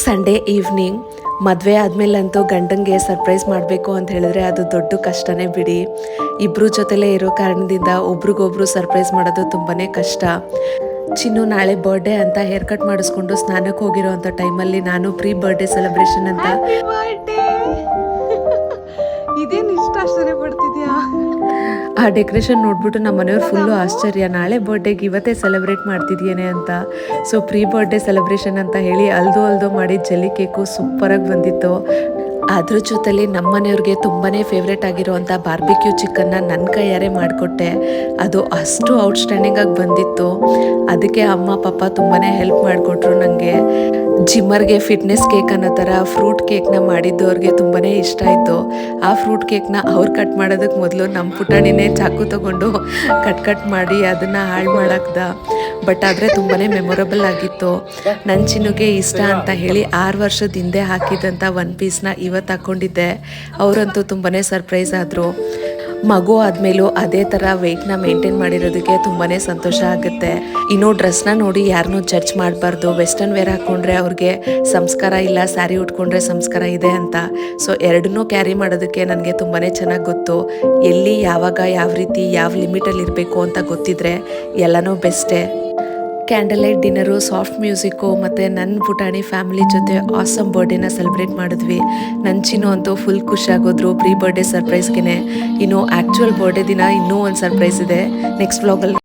Sunday evening ಮದುವೆ ಆದಮೇಲಂತೂ ಗಂಡಂಗೆ surprise ಮಾಡಬೇಕು ಅಂತ ಹೇಳಿದ್ರೆ ಅದು ದೊಡ್ಡ ಕಷ್ಟನೇ ಬಿಡಿ. ಇಬ್ಬರು ಜೊತೆಲೇ ಇರೋ ಕಾರಣದಿಂದ ಒಬ್ರಿಗೊಬ್ರು ಸರ್ಪ್ರೈಸ್ ಮಾಡೋದು ತುಂಬಾ ಕಷ್ಟ. ಚಿನ್ನು ನಾಳೆ ಬರ್ಡೇ ಅಂತ ಹೇರ್ ಕಟ್ ಮಾಡಿಸ್ಕೊಂಡು ಸ್ನಾನಕ್ಕೆ ಹೋಗಿರೋ ಅಂಥ ಟೈಮಲ್ಲಿ ನಾನು ಪ್ರೀ ಬರ್ಡೇ ಸೆಲೆಬ್ರೇಷನ್ ಅಂತ ಇದೇನು ಇಷ್ಟ ಆಶ್ಚರ್ಯ ಪಡ್ತಿದ್ಯಾ? ಆ ಡೆಕೋರೇಷನ್ ನೋಡ್ಬಿಟ್ಟು ನಮ್ಮ ಮನೆಯವ್ರು ಫುಲ್ಲು ಆಶ್ಚರ್ಯ, ನಾಳೆ ಬರ್ಡೇಗೆ ಇವತ್ತೇ ಸೆಲೆಬ್ರೇಟ್ ಮಾಡ್ತಿದ್ಯೇನೆ ಅಂತ. ಸೊ ಪ್ರೀ ಬರ್ಡೇ ಸೆಲೆಬ್ರೇಷನ್ ಅಂತ ಹೇಳಿ ಅಲ್ದು ಮಾಡಿ ಜೆಲ್ಲಿ ಕೇಕು ಸೂಪರಾಗಿ ಬಂದಿತ್ತು. ಅದ್ರ ಜೊತೆಲಿ ನಮ್ಮ ಮನೆಯವ್ರಿಗೆ ತುಂಬಾ ಫೇವ್ರೇಟ್ ಆಗಿರೋವಂಥ ಬಾರ್ಬಿಕ್ಯೂ ಚಿಕನ್ನ ನನ್ನ ಕೈಯಾರೆ ಮಾಡಿಕೊಟ್ಟೆ. ಅದು ಅಷ್ಟು ಔಟ್ಸ್ಟ್ಯಾಂಡಿಂಗಾಗಿ ಬಂದಿತ್ತು. ಅದಕ್ಕೆ ಅಮ್ಮ ಪಾಪ ತುಂಬಾ ಹೆಲ್ಪ್ ಮಾಡಿಕೊಟ್ರು ನನಗೆ. ಜಿಮ್ಮರ್ಗೆ ಫಿಟ್ನೆಸ್ ಕೇಕ್ ಅನ್ನೋ ಥರ ಫ್ರೂಟ್ ಕೇಕ್ನ ಮಾಡಿದ್ದು ಅವ್ರಿಗೆ ತುಂಬಾ ಇಷ್ಟ ಆಯಿತು. ಆ ಫ್ರೂಟ್ ಕೇಕ್ನ ಅವ್ರು ಕಟ್ ಮಾಡೋದಕ್ಕೆ ಮೊದಲು ನಮ್ಮ ಪುಟಾಣಿನೇ ಚಾಕು ತೊಗೊಂಡು ಕಟ್ ಮಾಡಿ ಅದನ್ನು ಹಾಳು ಮಾಡಾಕ್ದ. ಬಟ್ ಆದರೆ ತುಂಬಾ ಮೆಮೊರಬಲ್ ಆಗಿತ್ತು. ನನ್ನ ಚಿನ್ನುಗೆ ಇಷ್ಟ ಅಂತ ಹೇಳಿ 6 ವರ್ಷದ ಹಿಂದೆ ಹಾಕಿದಂಥ ಒನ್ ಪೀಸ್ನ ಇವತ್ತು ಹಾಕ್ಕೊಂಡಿದ್ದೆ. ಅವರಂತೂ ತುಂಬಾ ಸರ್ಪ್ರೈಸ್ ಆದರು. ಮಗು ಆದಮೇಲೂ ಅದೇ ಥರ ವೆಯ್ಟ್ನ ಮೇಂಟೈನ್ ಮಾಡಿರೋದಕ್ಕೆ ತುಂಬಾ ಸಂತೋಷ ಆಗುತ್ತೆ. ಇನ್ನು ಡ್ರೆಸ್ನ ನೋಡಿ ಯಾರನ್ನೂ ಜಡ್ಜ್ ಮಾಡಬಾರ್ದು. ವೆಸ್ಟರ್ನ್ ವೇರ್ ಹಾಕ್ಕೊಂಡ್ರೆ ಅವ್ರಿಗೆ ಸಂಸ್ಕಾರ ಇಲ್ಲ, ಸ್ಯಾರಿ ಉಟ್ಕೊಂಡ್ರೆ ಸಂಸ್ಕಾರ ಇದೆ ಅಂತ. ಸೊ ಎರಡನ್ನೂ ಕ್ಯಾರಿ ಮಾಡೋದಕ್ಕೆ ನನಗೆ ತುಂಬಾ ಚೆನ್ನಾಗಿ ಗೊತ್ತು. ಎಲ್ಲಿ ಯಾವಾಗ ಯಾವ ರೀತಿ ಯಾವ ಲಿಮಿಟಲ್ಲಿ ಇರಬೇಕು ಅಂತ ಗೊತ್ತಿದ್ರೆ ಎಲ್ಲನೂ ಬೆಸ್ಟೇ. Candle light dinner, soft music ಮತ್ತು ನನ್ನ ಪುಟಾಣಿ ಫ್ಯಾಮಿಲಿ ಜೊತೆ ಆಸಮ್ ಬರ್ಡೇನ ಸೆಲೆಬ್ರೇಟ್ ಮಾಡಿದ್ವಿ. ನನ್ನ ಚಿನ್ನು ಅಂತೂ ಫುಲ್ ಖುಷಿಯಾಗೋದ್ರು ಪ್ರೀ ಬರ್ಡೇ ಸರ್ಪ್ರೈಸ್ಗೆ. ಇನ್ನು ಆ್ಯಕ್ಚುಯಲ್ ಬರ್ಡೇ ದಿನ ಇನ್ನೂ ಒಂದು ಸರ್ಪ್ರೈಸ್ ಇದೆ, ನೆಕ್ಸ್ಟ್ ವ್ಲಾಗಲ್ಲಿ